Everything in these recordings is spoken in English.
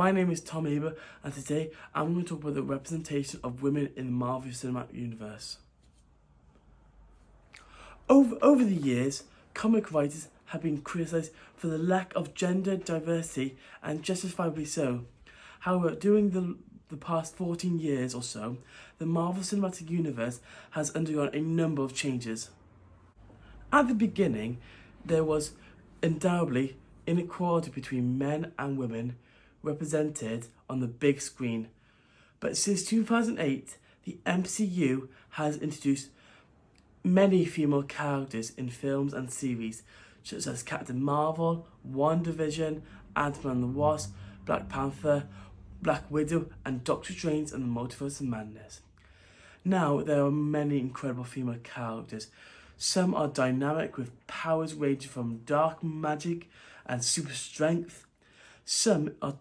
My name is Tom Aber, and today I'm going to talk about the representation of women in the Marvel Cinematic Universe. Over the years, comic writers have been criticised for the lack of gender diversity, and justifiably so. However, during the past 14 years or so, the Marvel Cinematic Universe has undergone a number of changes. At the beginning, there was undoubtedly inequality between men and women represented on the big screen. But since 2008, the MCU has introduced many female characters in films and series, such as Captain Marvel, WandaVision, Ant-Man and the Wasp, Black Panther, Black Widow, and Doctor Strange and the Multiverse of Madness. Now, there are many incredible female characters. Some are dynamic with powers ranging from dark magic and super strength. Some are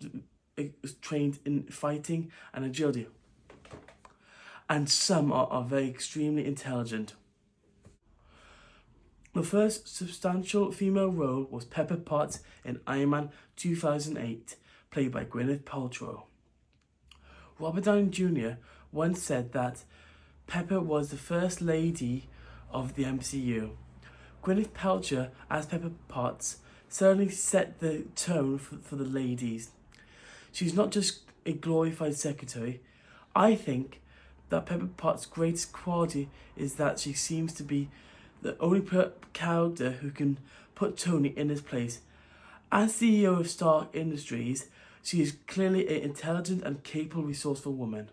trained in fighting and agility. And some are very extremely intelligent. The first substantial female role was Pepper Potts in Iron Man 2008, played by Gwyneth Paltrow. Robert Downey Jr. once said that Pepper was the first lady of the MCU. Gwyneth Paltrow as Pepper Potts certainly set the tone for the ladies. She's not just a glorified secretary. I think that Pepper Potts' greatest quality is that she seems to be the only character who can put Tony in his place. As CEO of Stark Industries, she is clearly an intelligent and capable, resourceful woman.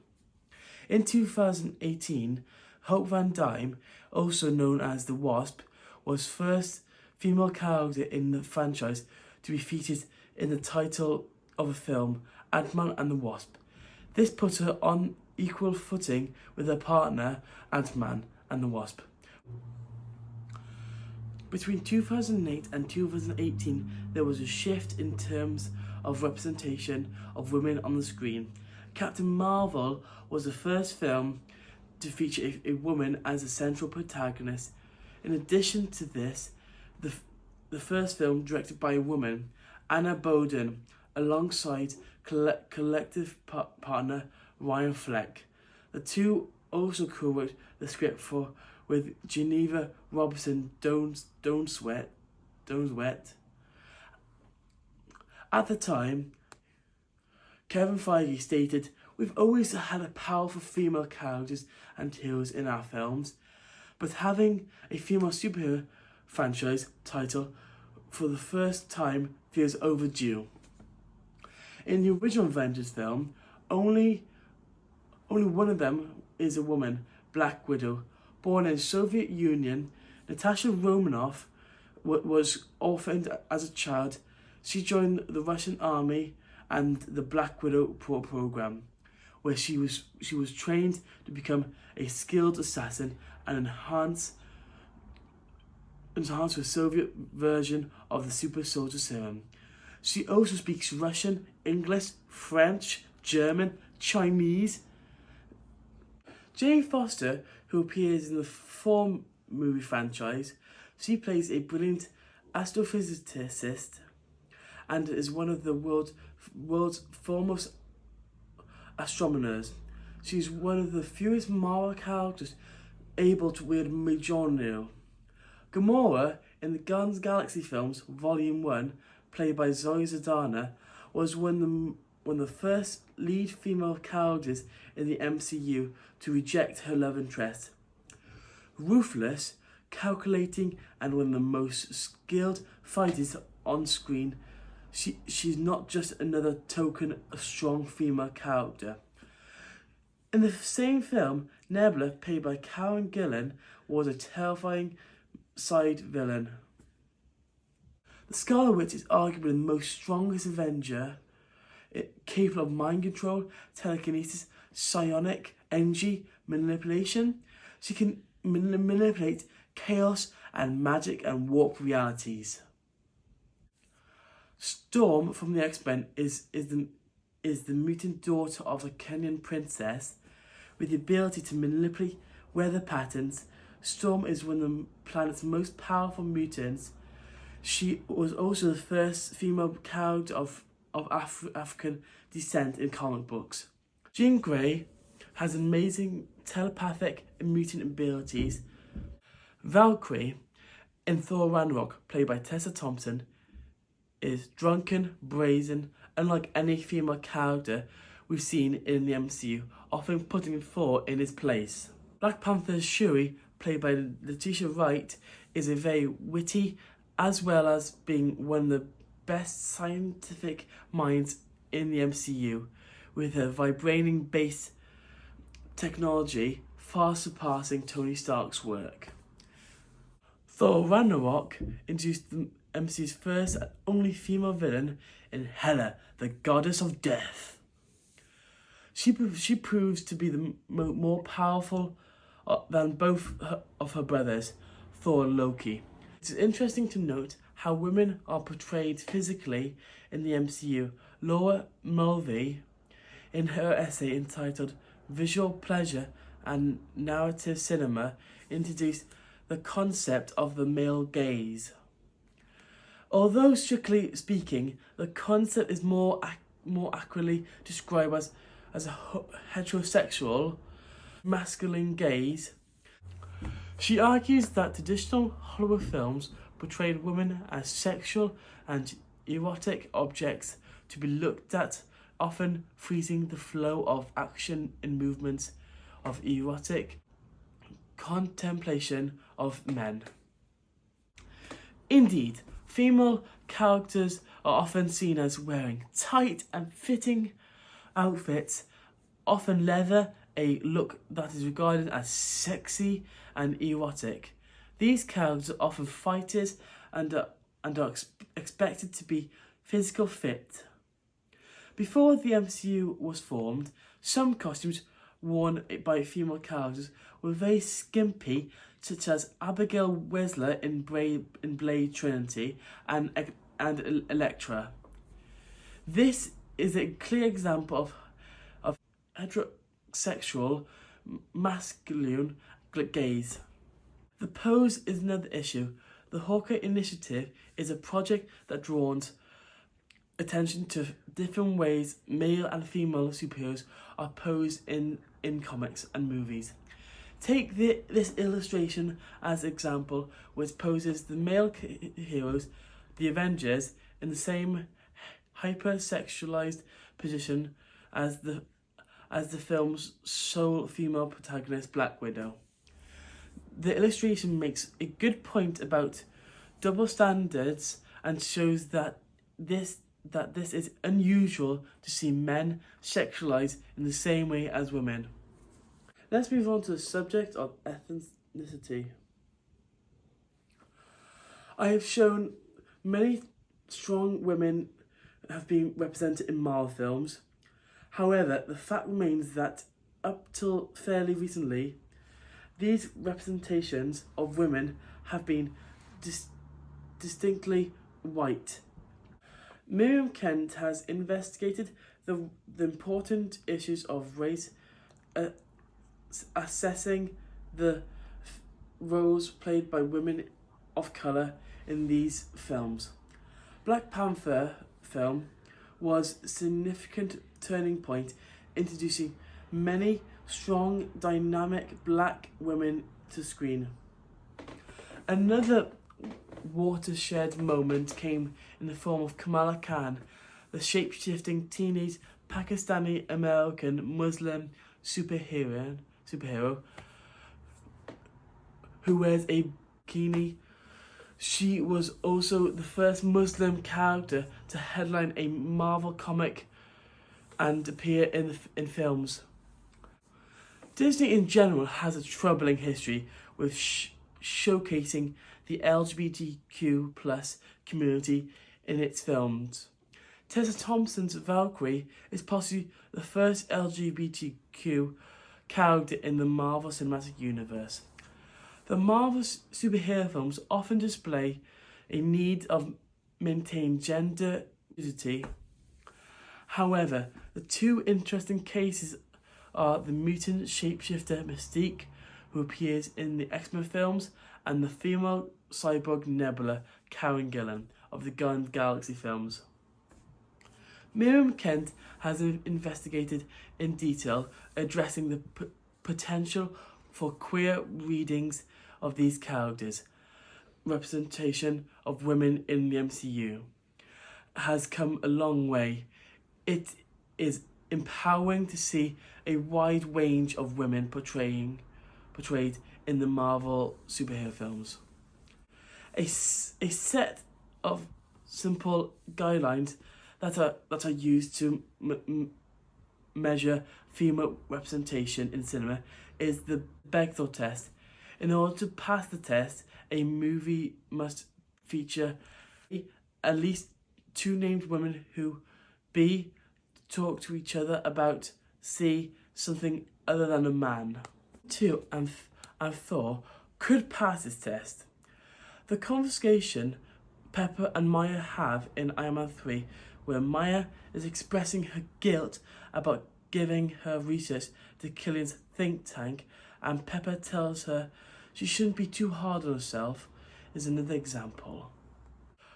In 2018, Hope Van Dyne, also known as the Wasp, was first female character in the franchise to be featured in the title of a film, Ant-Man and the Wasp. This put her on equal footing with her partner, Ant-Man and the Wasp. Between 2008 and 2018, there was a shift in terms of representation of women on the screen. Captain Marvel was the first film to feature a woman as a central protagonist. In addition to this, the first film directed by a woman, Anna Boden, alongside collective partner Ryan Fleck. The two also co-wrote the script with Geneva Robertson Doneswet. At the time, Kevin Feige stated, "We've always had powerful female characters and heroes in our films, but having a female superhero franchise title for the first time feels overdue." In the original Avengers film, only one of them is a woman, Black Widow. Born in the Soviet Union, Natasha Romanoff was orphaned as a child. She joined the Russian army and the Black Widow program, where she was trained to become a skilled assassin and enhance with Soviet version of the super soldier serum. She also speaks Russian, English, French, German, Chinese. Jane Foster, who appears in the Thor movie franchise, she plays a brilliant astrophysicist and is one of the world's foremost astronomers. She's one of the fewest Marvel characters able to wield Mjolnir. Gamora in the Guardians of the Galaxy films, Volume 1, played by Zoe Saldana, was one of the first lead female characters in the MCU to reject her love interest. Ruthless, calculating, and one of the most skilled fighters on screen, she's not just another token of strong female character. In the same film, Nebula, played by Karen Gillan, was a terrifying side villain. The Scarlet Witch is arguably the most strongest Avenger, capable of mind control, telekinesis, psionic energy, manipulation. She can manipulate chaos and magic and warp realities. Storm from the X-Men is the mutant daughter of a Kenyan princess with the ability to manipulate weather patterns. Storm is one of the planet's most powerful mutants. She was also the first female character of African descent in comic books. Jean Grey has amazing telepathic and mutant abilities. Valkyrie, in Thor Ragnarok, played by Tessa Thompson, is drunken, brazen, unlike any female character we've seen in the MCU, often putting Thor in his place. Black Panther's Shuri, played by Letitia Wright, is a very witty, as well as being one of the best scientific minds in the MCU, with her vibranium-based technology far surpassing Tony Stark's work. Thor Ragnarok introduced the MCU's first and only female villain in Hela, the goddess of death. She proves to be the more powerful than both of her brothers, Thor and Loki. It's interesting to note how women are portrayed physically in the MCU. Laura Mulvey, in her essay entitled Visual Pleasure and Narrative Cinema, introduced the concept of the male gaze. Although strictly speaking, the concept is more accurately described as a heterosexual masculine gaze. She argues that traditional Hollywood films portrayed women as sexual and erotic objects to be looked at, often freezing the flow of action and movements of erotic contemplation of men. Indeed, female characters are often seen as wearing tight and fitting outfits, often leather, a look that is regarded as sexy and erotic. These characters are often fighters and are expected to be physical fit. Before the MCU was formed, some costumes worn by female characters were very skimpy, such as Abigail Wesler in Blade Trinity and Elektra. This is a clear example of heterosexual masculine gaze. The pose is another issue. The Hawkeye Initiative is a project that draws attention to different ways male and female superheroes are posed in comics and movies. Take this illustration as example, which poses the male heroes, the Avengers, in the same hypersexualized position as the film's sole female protagonist, Black Widow. The illustration makes a good point about double standards and shows that this is unusual to see men sexualized in the same way as women. Let's move on to the subject of ethnicity. I have shown many strong women have been represented in Marvel films. However, the fact remains that up till fairly recently, these representations of women have been distinctly white. Miriam Kent has investigated the important issues of race, assessing the roles played by women of colour in these films. Black Panther film was a significant turning point, introducing many strong, dynamic black women to screen. Another watershed moment came in the form of Kamala Khan, the shape-shifting teenage Pakistani-American Muslim superhero who wears a bikini. She was also the first Muslim character to headline a Marvel comic and appear in films. Disney in general has a troubling history with showcasing the LGBTQ+ community in its films. Tessa Thompson's Valkyrie is possibly the first LGBTQ character in the Marvel Cinematic Universe. The Marvel superhero films often display a need of maintain gender identity. However, the two interesting cases are the mutant shapeshifter Mystique, who appears in the X-Men films, and the female cyborg Nebula, Karen Gillan, of the Guardians of the Galaxy films. Miriam Kent has investigated in detail, addressing the potential for queer readings of these characters. Representation of women in the MCU has come a long way. It is empowering to see a wide range of women portrayed in the Marvel superhero films. A set of simple guidelines that are used to measure female representation in cinema is the Bechdel test. In order to pass the test, a movie must feature at least two named women who B. talk to each other about C. something other than a man. 2 and Thor could pass this test. The conversation Pepper and Maya have in Iron Man 3, where Maya is expressing her guilt about giving her research to Killian's think tank, and Pepper tells her she shouldn't be too hard on herself, is another example.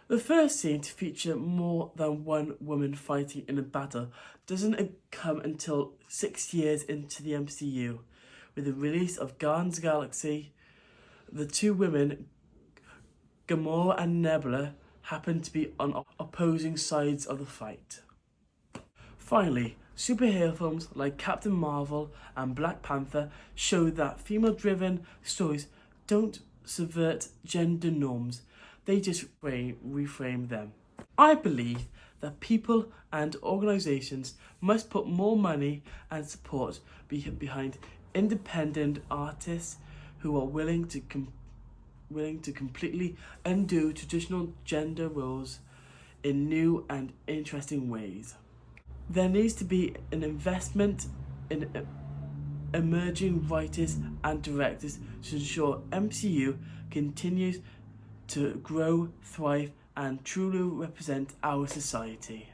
The first scene to feature more than one woman fighting in a battle doesn't come until 6 years into the MCU. With the release of Guardians of the Galaxy, the two women, Gamora and Nebula, happen to be on opposing sides of the fight. Finally, superhero films like Captain Marvel and Black Panther show that female-driven stories don't subvert gender norms, they just reframe them. I believe that people and organisations must put more money and support behind independent artists who are willing to completely undo traditional gender roles in new and interesting ways. There needs to be an investment in emerging writers and directors to ensure MCU continues to grow, thrive, and truly represent our society.